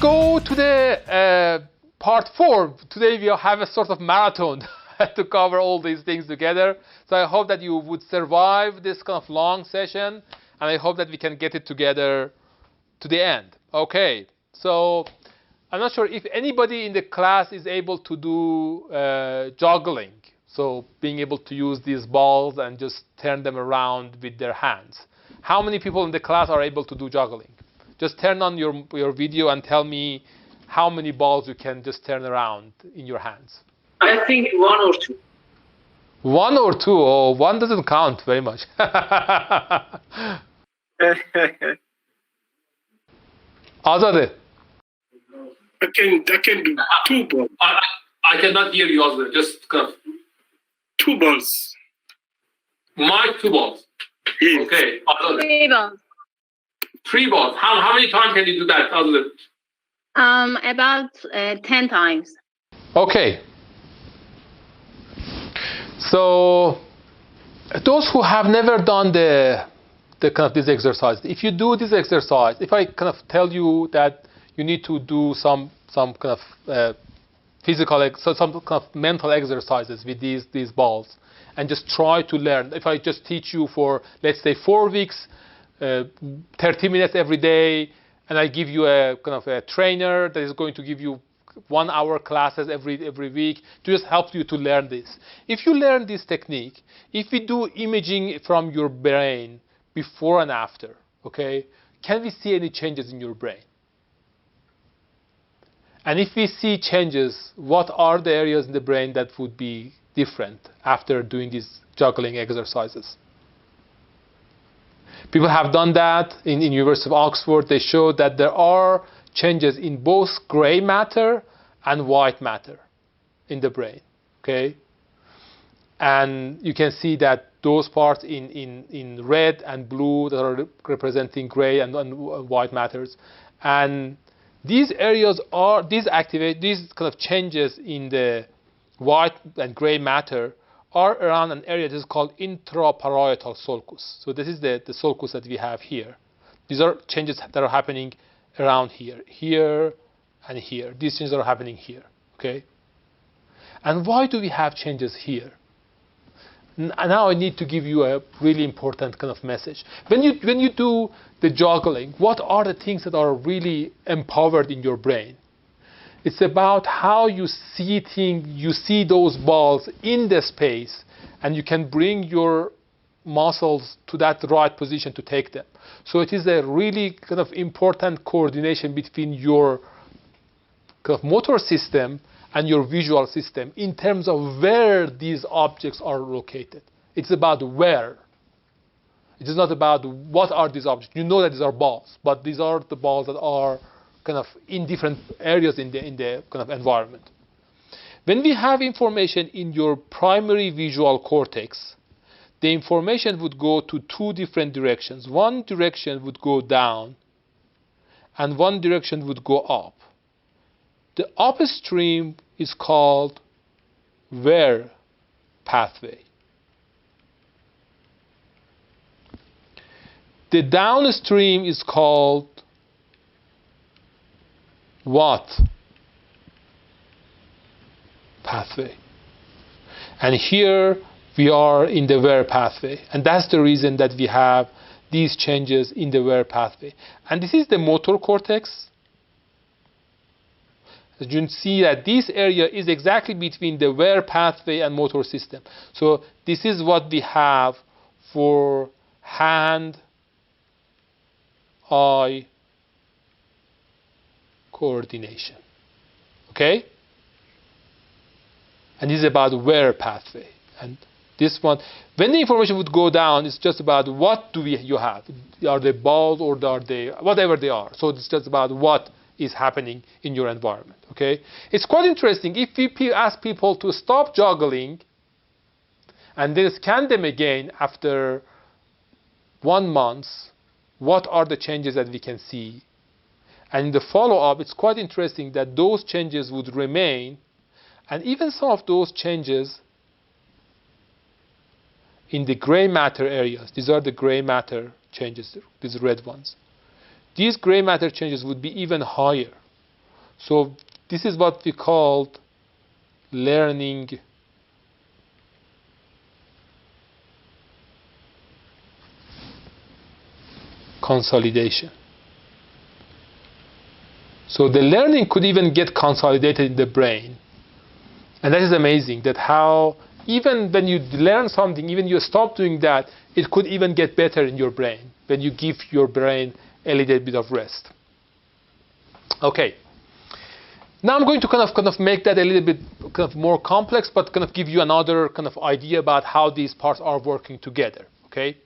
go to the part 4. Today we have a sort of marathon to cover all these things together. So I hope that you would survive this kind of long session, and I hope that we can get it together to the end. Okay, so I'm not sure if anybody in the class is able to do juggling. So being able to use these balls and just turn them around with their hands. How many people in the class are able to do juggling? Just turn on your video and tell me how many balls you can just turn around in your hands. I think 1 or 2. 1 or 2? Oh, 1 doesn't count very much. Azade. I can do 2 balls. I cannot hear you, Azade. Just 2 balls. My 2 balls. Yes. Okay. Azade. 3 balls. 3 balls. How many times can you do that, Azade? About 10 times. Okay. So those who have never done the kind of this exercise, if you do this exercise, if I kind of tell you that you need to do some kind of some kind of mental exercises with these balls, and just try to learn. If I just teach you for, let's say, 4 weeks, 30 minutes every day, and I give you a kind of a trainer that is going to give you 1-hour classes every week to just help you to learn this. If you learn this technique, if we do imaging from your brain before and after, okay, can we see any changes in your brain? And if we see changes, what are the areas in the brain that would be different after doing these juggling exercises? People have done that in University of Oxford. They showed that there are changes in both gray matter and white matter in the brain. Okay, and you can see that those parts in red and blue that are representing gray and white matters, and these areas are these kind of changes in the white and gray matter are around an area that is called intraparietal sulcus. So this is the sulcus that we have here. These are changes that are happening around here, and here. These changes are happening here, okay? And why do we have changes here? Now I need to give you a really important kind of message. When you do the juggling, what are the things that are really empowered in your brain? It's about how you see things, you see those balls in the space, and you can bring your muscles to that right position to take them. So it is a really kind of important coordination between your kind of motor system and your visual system in terms of where these objects are located. It's about where. It is not about what are these objects. You know that these are balls, but these are the balls that are kind of in different areas in the kind of environment. When we have information in your primary visual cortex, the information would go to 2 different directions. One direction would go down, and one direction would go up. The upstream is called where pathway. The downstream is called what pathway. And here we are in the where pathway. And that's the reason that we have these changes in the where pathway. And this is the motor cortex. As you can see that this area is exactly between the where pathway and motor system. So this is what we have for hand-eye coordination. Okay? And this is about where pathway. And this one, when the information would go down, it's just about what you have. Are they balls or are they whatever they are. So it's just about what is happening in your environment. Okay? It's quite interesting. If we ask people to stop juggling and then scan them again after 1 month, what are the changes that we can see? And in the follow-up, it's quite interesting that those changes would remain, and even some of those changes in the gray matter areas, these are the gray matter changes, these red ones. These gray matter changes would be even higher. So this is what we called learning consolidation. So the learning could even get consolidated in the brain. And that is amazing, that how even when you learn something, even you stop doing that, it could even get better in your brain when you give your brain a little bit of rest. Okay. Now I'm going to kind of make that a little bit kind of more complex, but kind of give you another kind of idea about how these parts are working together. Okay.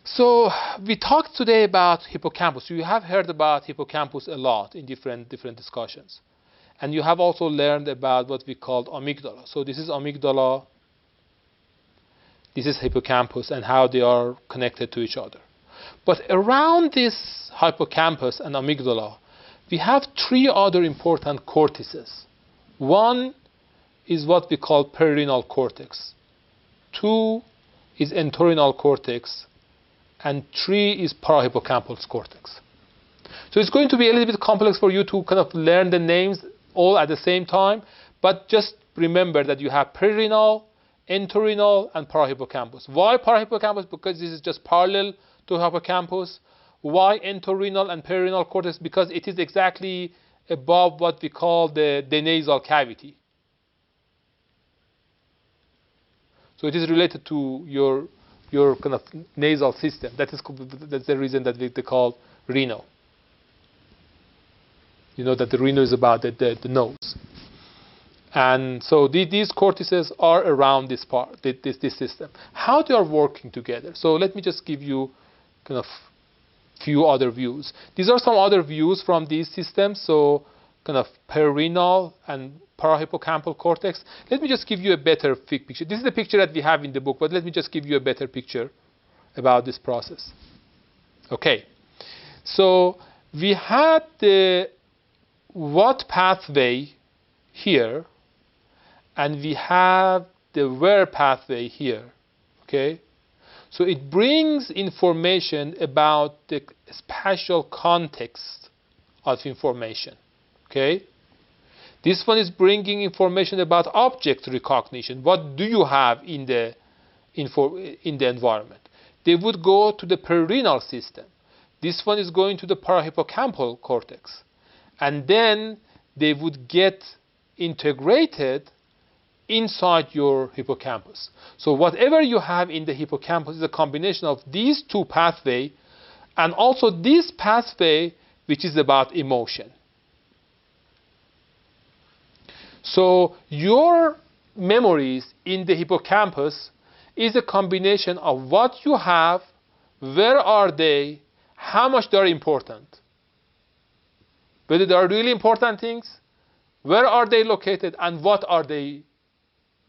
So we talked today about hippocampus. You have heard about hippocampus a lot in different discussions. And you have also learned about what we called amygdala. So this is amygdala, this is hippocampus, and how they are connected to each other. But around this hippocampus and amygdala, we have three other important cortices. One is what we call perirenal cortex. Two is entorhinal cortex. And three is parahippocampal cortex. So it's going to be a little bit complex for you to kind of learn the names all at the same time, but just remember that you have perirenal, entorhinal, and parahippocampus. Why parahippocampus? Because this is just parallel to hippocampus. Why entorhinal and perirenal cortex? Because it is exactly above what we call the nasal cavity. So it is related to your kind of nasal system. That's the reason that they call rhino. You know that the rhino is about the nose. And so these cortices are around this part, this system. How they are working together? So let me just give you kind of few other views. These are some other views from these systems. So kind of perirenal and parahippocampal cortex. Let me just give you a better picture. This is the picture that we have in the book, but let me just give you a better picture about this process. Okay. So we had the what pathway here, and we have the where pathway here. Okay. So it brings information about the spatial context of information. Okay. This one is bringing information about object recognition. What do you have in the environment? They would go to the perirenal system. This one is going to the parahippocampal cortex. And then they would get integrated inside your hippocampus. So whatever you have in the hippocampus is a combination of these two pathways and also this pathway which is about emotion. So your memories in the hippocampus is a combination of what you have, where are they, how much they are important. Whether they are really important things, where are they located, and what are they,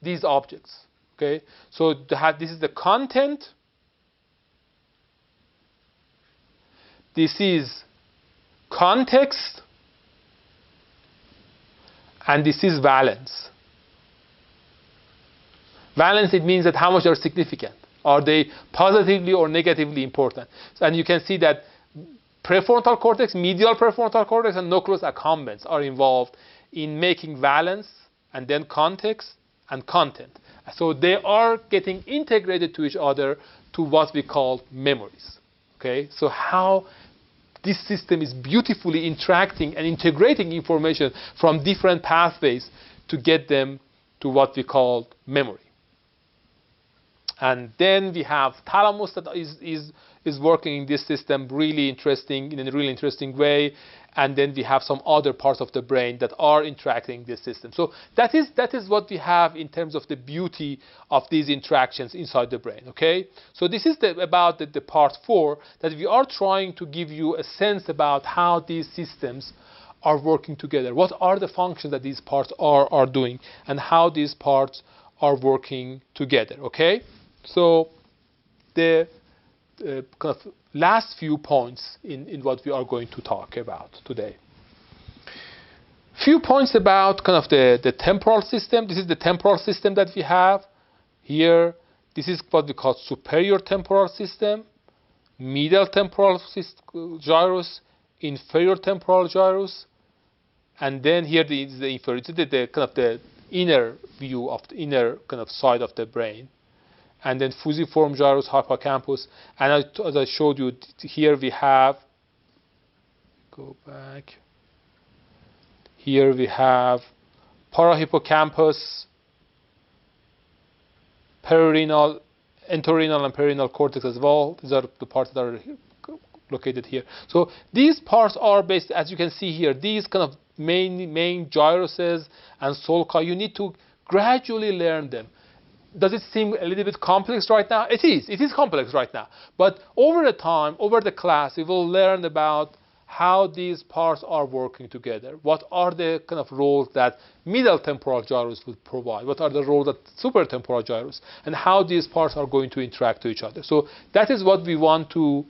these objects. Okay? So this is the content. This is context. And this is valence. Valence, it means that how much are significant. Are they positively or negatively important? So, and you can see that prefrontal cortex, medial prefrontal cortex, and nucleus accumbens are involved in making valence and then context and content. So they are getting integrated to each other to what we call memories. Okay? So how this system is beautifully interacting and integrating information from different pathways to get them to what we call memory. And then we have thalamus that is working in this system really interesting, in a really interesting way. And then we have some other parts of the brain that are interacting in this system. So that is what we have in terms of the beauty of these interactions inside the brain. Okay. So this is about the part 4 that we are trying to give you a sense about how these systems are working together. What are the functions that these parts are doing, and how these parts are working together. Okay. So the kind of last few points in what we are going to talk about today. Few points about kind of the temporal system. This is the temporal system that we have here. This is what we call superior temporal system, medial temporal gyrus, inferior temporal gyrus, and then here is the inferior, the kind of the inner view of the inner kind of side of the brain, and then fusiform gyrus, hippocampus, and as I showed you here we have, go back, here we have parahippocampus, perirenal, entorhinal and perirenal cortex as well. These are the parts that are located here. So these parts are based, as you can see here, these kind of main gyruses and sulci. You need to gradually learn them. Does it seem a little bit complex right now? It is complex right now. But over the time, over the class, we will learn about how these parts are working together. What are the kind of roles that middle temporal gyrus will provide? What are the roles that supratemporal gyrus? And how these parts are going to interact to each other. So that is what we want to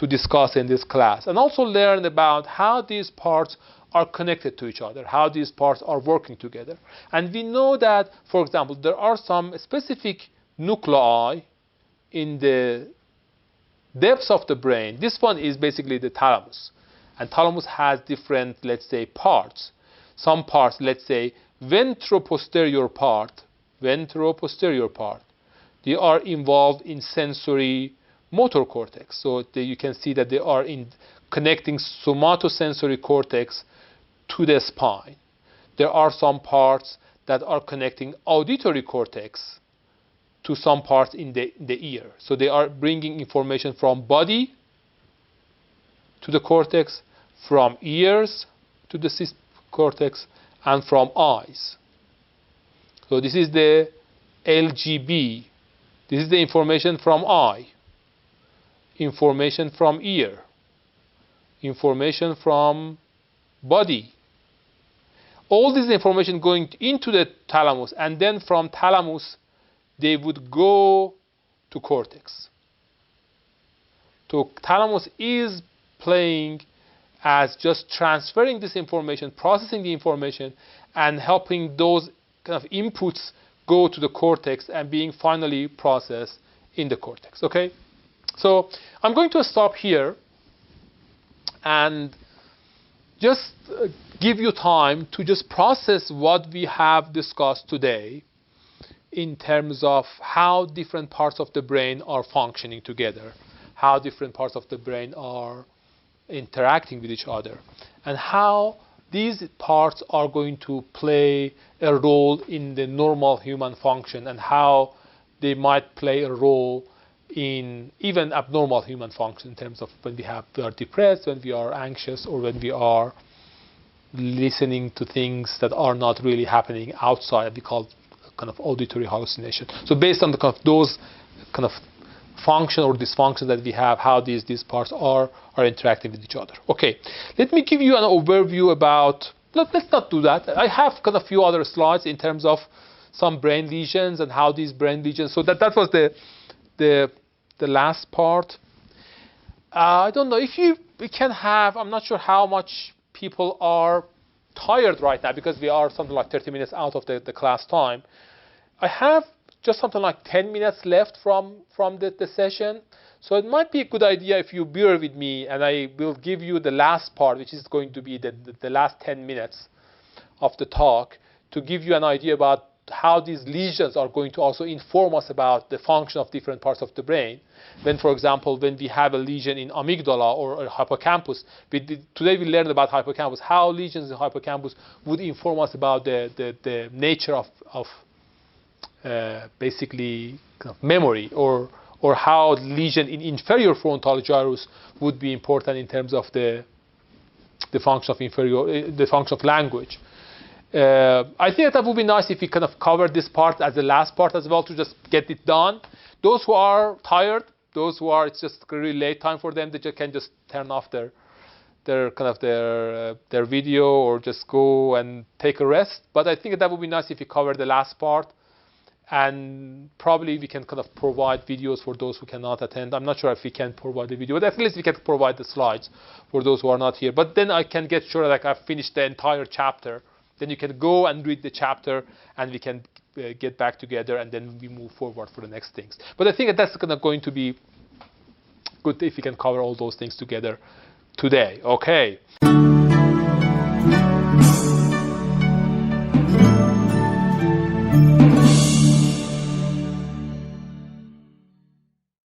discuss in this class. And also learn about how these parts are connected to each other, how these parts are working together. And we know that, for example, there are some specific nuclei in the depths of the brain. This one is basically the thalamus. And thalamus has different, let's say, parts. Some parts, let's say, ventroposterior part, they are involved in sensory motor cortex. So you can see that they are in connecting somatosensory cortex to the spine. There are some parts that are connecting auditory cortex to some parts in the ear. So they are bringing information from body to the cortex, from ears to the cortex, and from eyes. So this is the LGB. This is the information from eye, information from ear, information from body. All this information going into the thalamus, and then from thalamus they would go to cortex. So thalamus is playing as just transferring this information, processing the information, and helping those kind of inputs go to the cortex and being finally processed in the cortex. Okay? So I'm going to stop here and just give you time to just process what we have discussed today in terms of how different parts of the brain are functioning together, how different parts of the brain are interacting with each other, and how these parts are going to play a role in the normal human function, and how they might play a role in even abnormal human function in terms of when we are depressed, when we are anxious, or when we are listening to things that are not really happening outside. We call kind of auditory hallucination. So based on the kind of those kind of function or dysfunction that we have, how these parts are interacting with each other. Okay, let me give you an overview about, let's not do that. I have kind of a few other slides in terms of some brain lesions and how these brain lesions, so that was the last part. I don't know if we can have, I'm not sure how much people are tired right now because we are something like 30 minutes out of the class time. I have just something like 10 minutes left from the session. So it might be a good idea if you bear with me, and I will give you the last part, which is going to be the last 10 minutes of the talk, to give you an idea about how these lesions are going to also inform us about the function of different parts of the brain. When, for example, when we have a lesion in amygdala or hippocampus, today we learned about hippocampus, how lesions in hippocampus would inform us about the nature of basically kind of memory, or how lesion in inferior frontal gyrus would be important in terms of the function of language. I think that would be nice if we kind of cover this part as the last part as well, to just get it done. Those who are tired, those who are, it's just really late time for them, they can just turn off their video or just go and take a rest. But I think that would be nice if we cover the last part, and probably we can kind of provide videos for those who cannot attend. I'm not sure if we can provide the video, but at least we can provide the slides for those who are not here. But then I can get sure that I've finished the entire chapter. Then you can go and read the chapter, and we can get back together, and then we move forward for the next things. But I think that's going to be good if we can cover all those things together today. Okay.